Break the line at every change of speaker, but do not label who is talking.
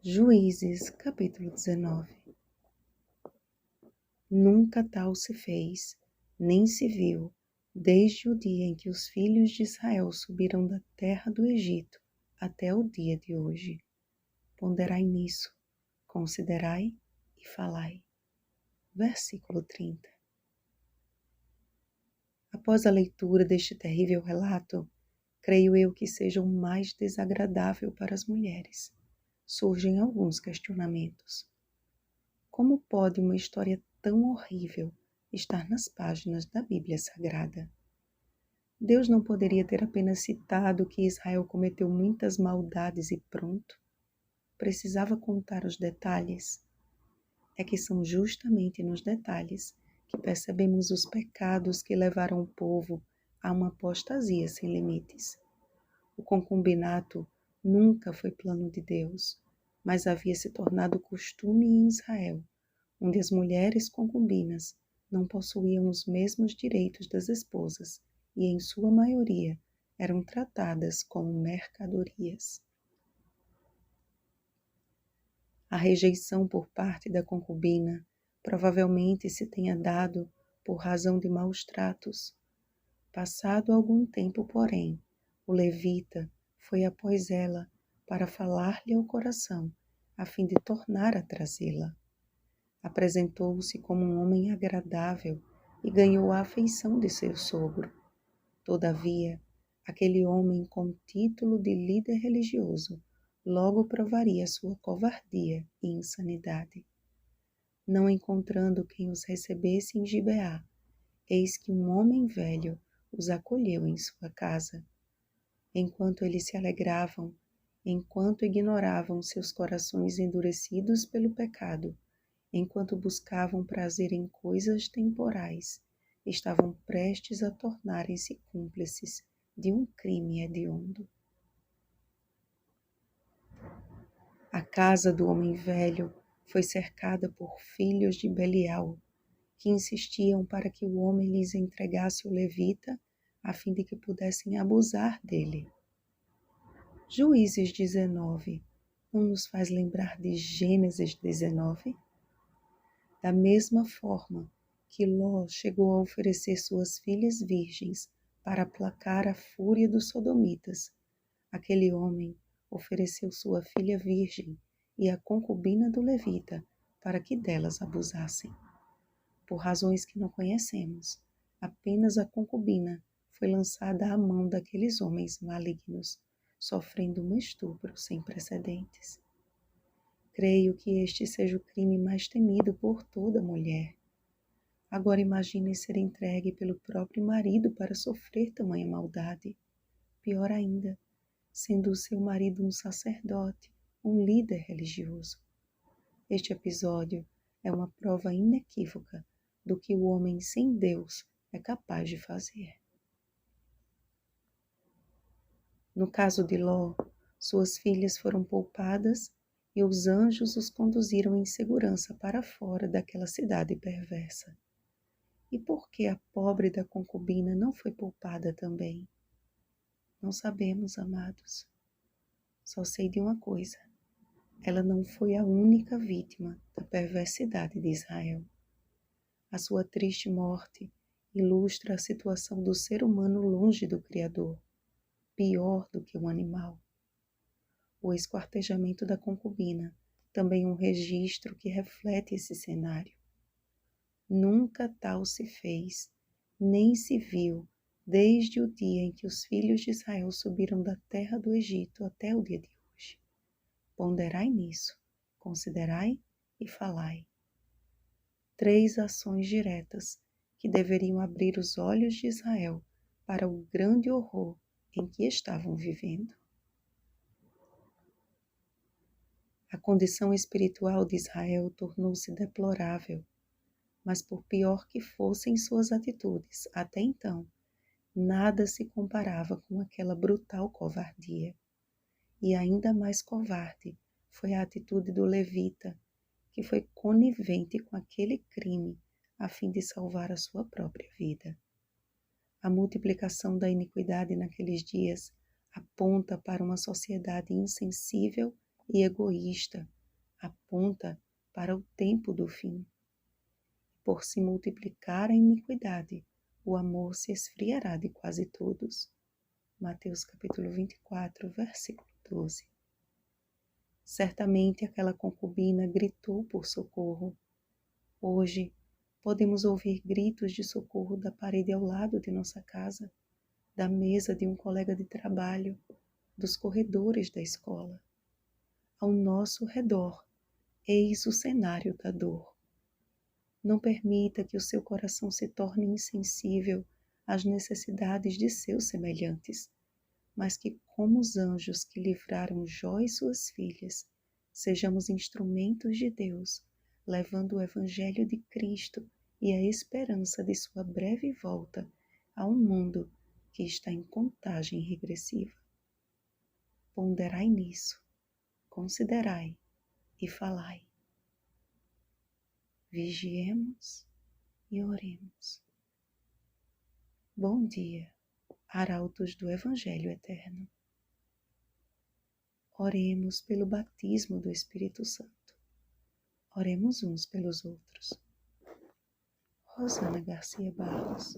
Juízes, capítulo 19. Nunca tal se fez, nem se viu, desde o dia em que os filhos de Israel subiram da terra do Egito até o dia de hoje. Ponderai nisso, considerai e falai. Versículo 30. Após a leitura deste terrível relato, creio eu que seja o mais desagradável para as mulheres. Surgem alguns questionamentos. Como pode uma história tão horrível estar nas páginas da Bíblia Sagrada? Deus não poderia ter apenas citado que Israel cometeu muitas maldades e pronto? Precisava contar os detalhes? É que são justamente nos detalhes que percebemos os pecados que levaram o povo a uma apostasia sem limites. O concubinato nunca foi plano de Deus, mas havia se tornado costume em Israel, onde as mulheres concubinas não possuíam os mesmos direitos das esposas e, em sua maioria, eram tratadas como mercadorias. A rejeição por parte da concubina provavelmente se tenha dado por razão de maus tratos. Passado algum tempo, porém, o levita foi após ela para falar-lhe ao coração, a fim de tornar a trazê-la. Apresentou-se como um homem agradável e ganhou a afeição de seu sogro. Todavia, aquele homem com título de líder religioso logo provaria sua covardia e insanidade. Não encontrando quem os recebesse em Gibeá, eis que um homem velho os acolheu em sua casa. Enquanto eles se alegravam, enquanto ignoravam seus corações endurecidos pelo pecado, enquanto buscavam prazer em coisas temporais, estavam prestes a tornarem-se cúmplices de um crime hediondo. A casa do homem velho foi cercada por filhos de Belial, que insistiam para que o homem lhes entregasse o levita, a fim de que pudessem abusar dele. Juízes 19 não nos faz lembrar de Gênesis 19? Da mesma forma que Ló chegou a oferecer suas filhas virgens para aplacar a fúria dos sodomitas, aquele homem ofereceu sua filha virgem e a concubina do levita para que delas abusassem. Por razões que não conhecemos, apenas a concubina foi lançada à mão daqueles homens malignos, sofrendo um estupro sem precedentes. Creio que este seja o crime mais temido por toda mulher. Agora imagine ser entregue pelo próprio marido para sofrer tamanha maldade. Pior ainda, sendo o seu marido um sacerdote, um líder religioso. Este episódio é uma prova inequívoca do que o homem sem Deus é capaz de fazer. No caso de Ló, suas filhas foram poupadas e os anjos os conduziram em segurança para fora daquela cidade perversa. E por que a pobre da concubina não foi poupada também? Não sabemos, amados. Só sei de uma coisa: ela não foi a única vítima da perversidade de Israel. A sua triste morte ilustra a situação do ser humano longe do Criador, pior do que um animal. O esquartejamento da concubina, também um registro que reflete esse cenário. Nunca tal se fez, nem se viu, desde o dia em que os filhos de Israel subiram da terra do Egito até o dia de hoje. Ponderai nisso, considerai e falai. 3 ações diretas que deveriam abrir os olhos de Israel para o grande horror em que estavam vivendo. A condição espiritual de Israel tornou-se deplorável, mas por pior que fossem suas atitudes até então, nada se comparava com aquela brutal covardia. E ainda mais covarde foi a atitude do levita, que foi conivente com aquele crime a fim de salvar a sua própria vida. A multiplicação da iniquidade naqueles dias aponta para uma sociedade insensível e egoísta aponta para o tempo do fim. Por se multiplicar a iniquidade, o amor se esfriará de quase todos. Mateus capítulo 24, versículo 12. Certamente aquela concubina gritou por socorro. Hoje, podemos ouvir gritos de socorro da parede ao lado de nossa casa, da mesa de um colega de trabalho, dos corredores da escola. Ao nosso redor, eis o cenário da dor. Não permita que o seu coração se torne insensível às necessidades de seus semelhantes, mas que, como os anjos que livraram Jó e suas filhas, sejamos instrumentos de Deus, levando o Evangelho de Cristo e a esperança de sua breve volta a um mundo que está em contagem regressiva. Ponderai nisso, considerai e falai. Vigiemos e oremos. Bom dia, arautos do Evangelho Eterno. Oremos pelo batismo do Espírito Santo. Oremos uns pelos outros. Rosana Garcia Barros.